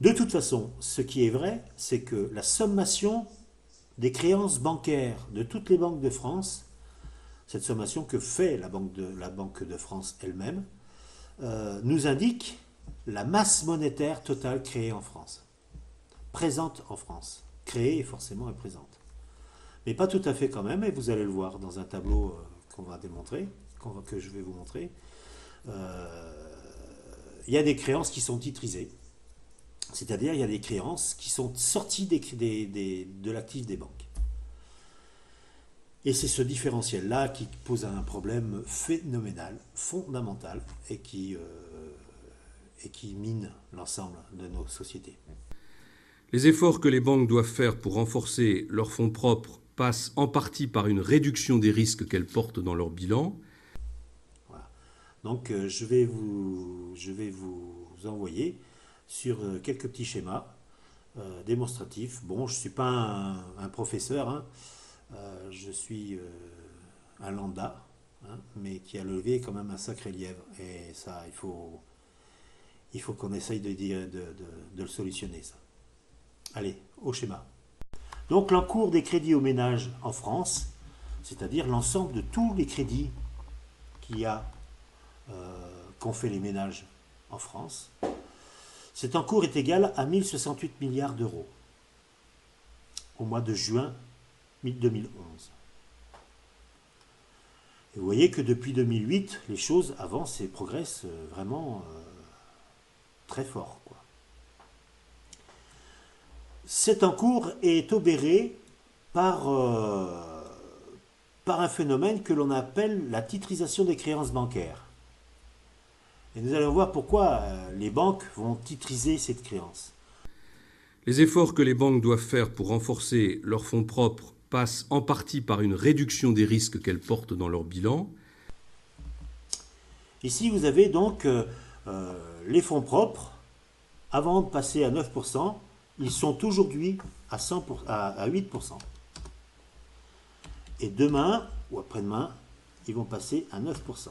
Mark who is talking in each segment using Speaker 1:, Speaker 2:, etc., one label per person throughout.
Speaker 1: De toute façon, ce qui est vrai, c'est que la sommation des créances bancaires de toutes les banques de France, cette sommation que fait la Banque de France elle-même, nous indique la masse monétaire totale créée en France, présente en France. Créée forcément est présente. Mais pas tout à fait quand même, et vous allez le voir dans un tableau qu'on va démontrer, que je vais vous montrer. Euh, il y a des créances qui sont titrisées, c'est-à-dire il y a des créances qui sont sorties de l'actif des banques. Et c'est ce différentiel-là qui pose un problème phénoménal, fondamental, et qui mine l'ensemble de nos sociétés.
Speaker 2: Les efforts que les banques doivent faire pour renforcer leurs fonds propres passent en partie par une réduction des risques qu'elles portent dans leur bilan.
Speaker 1: Voilà. Donc je vais vous envoyer sur quelques petits schémas démonstratifs. Bon, je ne suis pas un professeur, hein. Je suis un lambda, hein, mais qui a levé quand même un sacré lièvre. Et ça, il faut qu'on essaye de le solutionner, ça. Allez, au schéma. Donc l'encours des crédits aux ménages en France, c'est-à-dire l'ensemble de tous les crédits qu'ont fait les ménages en France, cet encours est égal à 1068 milliards d'euros au mois de juin 2011. Et vous voyez que depuis 2008, les choses avancent et progressent vraiment très fort, quoi. Cet encours est obéré par un phénomène que l'on appelle la titrisation des créances bancaires. Et nous allons voir pourquoi les banques vont titriser cette créance.
Speaker 2: Les efforts que les banques doivent faire pour renforcer leurs fonds propres passent en partie par une réduction des risques qu'elles portent dans leur bilan.
Speaker 1: Ici, vous avez donc les fonds propres. Avant de passer à 9%, ils sont aujourd'hui à 8%. Et demain, ou après-demain, ils vont passer à 9%.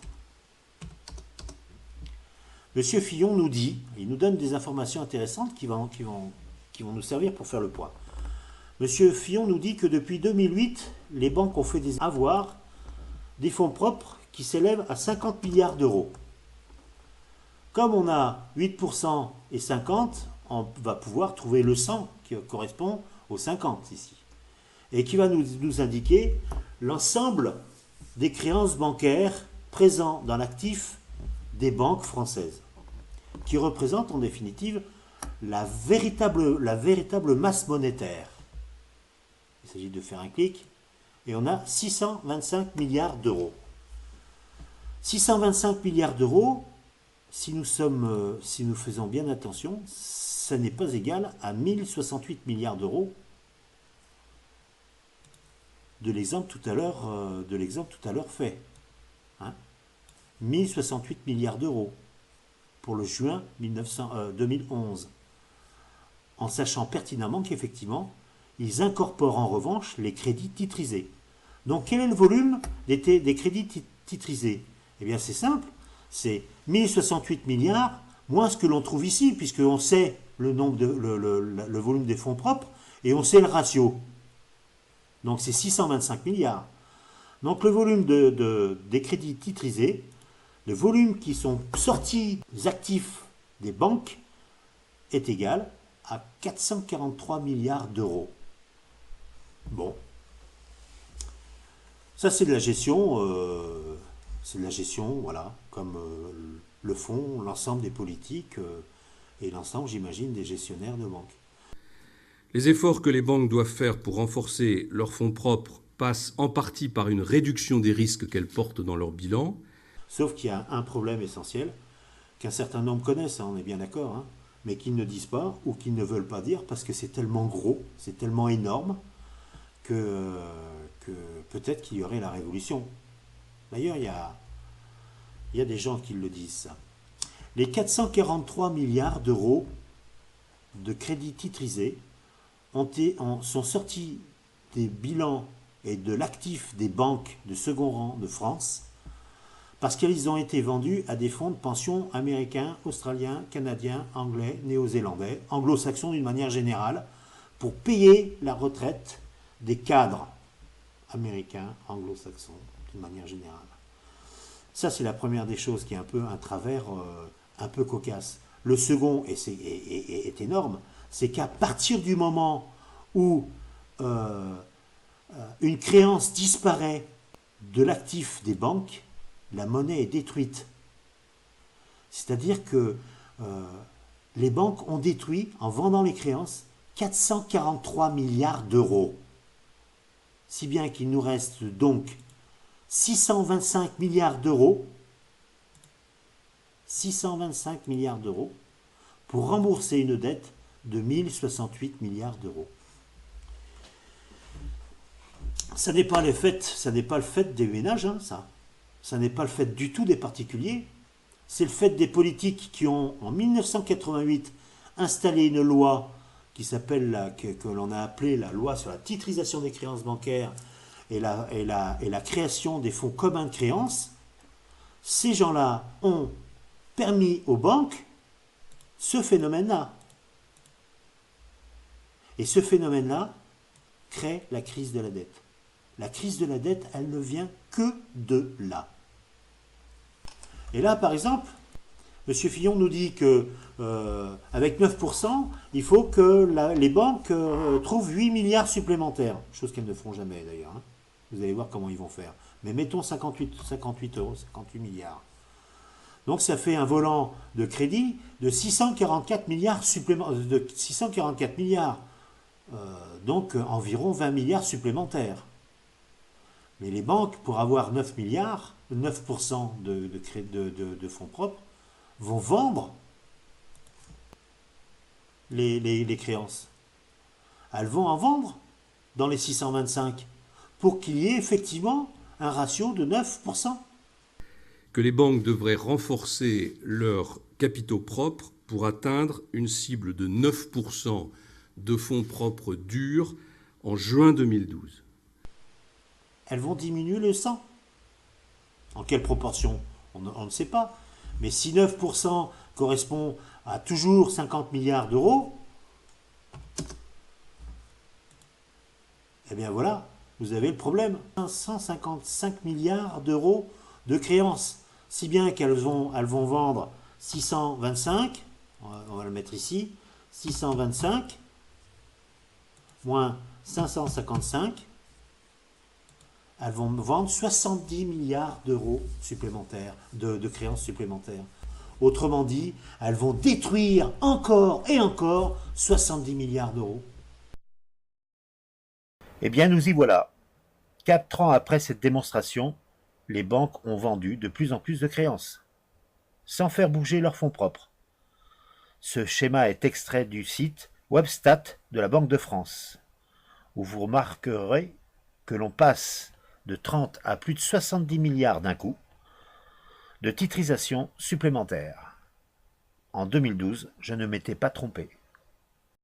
Speaker 1: Monsieur Fillon nous dit, il nous donne des informations intéressantes qui vont nous servir pour faire le point. Monsieur Fillon nous dit que depuis 2008, les banques ont fait des avoirs, des fonds propres qui s'élèvent à 50 milliards d'euros. Comme on a 8% et 50, on va pouvoir trouver le 100 qui correspond aux 50 ici. Et qui va nous indiquer l'ensemble des créances bancaires présents dans l'actif des banques françaises, qui représentent en définitive la véritable masse monétaire. Il s'agit de faire un clic, et on a 625 milliards d'euros. 625 milliards d'euros, si nous faisons bien attention, ça n'est pas égal à 1068 milliards d'euros de l'exemple tout à l'heure fait. Hein, 1068 milliards d'euros pour le juin 2011. En sachant pertinemment qu'effectivement, ils incorporent en revanche les crédits titrisés. Donc quel est le volume des crédits titrisés? Eh bien c'est simple, c'est 1068 milliards moins ce que l'on trouve ici, puisqu'on sait le volume des fonds propres et on sait le ratio. Donc c'est 625 milliards. Donc le volume des crédits titrisés, le volume qui sont sortis des actifs des banques est égal à 443 milliards d'euros. Bon. Ça c'est de la gestion, voilà, comme le font l'ensemble des politiques et l'ensemble, j'imagine, des gestionnaires de banques.
Speaker 2: Les efforts que les banques doivent faire pour renforcer leurs fonds propres passent en partie par une réduction des risques qu'elles portent dans leur bilan.
Speaker 1: Sauf qu'il y a un problème essentiel qu'un certain nombre connaissent, hein, on est bien d'accord, hein, mais qu'ils ne disent pas ou qu'ils ne veulent pas dire parce que c'est tellement gros, c'est tellement énorme que peut-être qu'il y aurait la révolution. D'ailleurs, il y a des gens qui le disent, ça. Les 443 milliards d'euros de crédits titrisés sont sortis des bilans et de l'actif des banques de second rang de France parce qu'ils ont été vendus à des fonds de pension américains, australiens, canadiens, anglais, néo-zélandais, anglo-saxons d'une manière générale, pour payer la retraite des cadres américains, anglo-saxons d'une manière générale. Ça, c'est la première des choses qui est un peu un travers un peu cocasse. Le second, et est énorme, c'est qu'à partir du moment où une créance disparaît de l'actif des banques, la monnaie est détruite. C'est-à-dire que les banques ont détruit, en vendant les créances, 443 milliards d'euros. Si bien qu'il nous reste donc 625 milliards d'euros, 625 milliards d'euros, pour rembourser une dette de 1068 milliards d'euros. Ça n'est pas le fait des ménages, hein, ça. Ça n'est pas le fait du tout des particuliers. C'est le fait des politiques qui ont, en 1988, installé une loi qui s'appelle, que l'on a appelée la loi sur la titrisation des créances bancaires et la création des fonds communs de créances. Ces gens-là ont permis aux banques ce phénomène-là. Et ce phénomène-là crée la crise de la dette. La crise de la dette, elle ne vient que de là. Et là, par exemple, M. Fillon nous dit que avec 9%, il faut que les banques trouvent 8 milliards supplémentaires. Chose qu'elles ne feront jamais d'ailleurs. Hein. Vous allez voir comment ils vont faire. Mais mettons 58 euros, 58 milliards. Donc ça fait un volant de crédit de 644 milliards donc environ 20 milliards supplémentaires. Mais les banques, pour avoir 9 milliards, 9% de fonds propres, vont vendre les créances. Elles vont en vendre dans les 625 pour qu'il y ait effectivement un ratio de 9%.
Speaker 2: Que les banques devraient renforcer leurs capitaux propres pour atteindre une cible de 9% de fonds propres durs en juin 2012.
Speaker 1: Elles vont diminuer le 100. En quelle proportion ? On ne sait pas. Mais si 9% correspond à toujours 50 milliards d'euros, eh bien voilà, vous avez le problème. 155 milliards d'euros de créances. Si bien qu'elles vont vendre 625, on va le mettre ici, 625 moins 555, elles vont vendre 70 milliards d'euros supplémentaires, de créances supplémentaires. Autrement dit, elles vont détruire encore et encore 70 milliards d'euros. Eh bien, nous y voilà. 4 ans après cette démonstration, les banques ont vendu de plus en plus de créances, sans faire bouger leurs fonds propres. Ce schéma est extrait du site Webstat de la Banque de France, où vous remarquerez que l'on passe de 30 à plus de 70 milliards d'un coup de titrisation supplémentaire. En 2012, je ne m'étais pas trompé.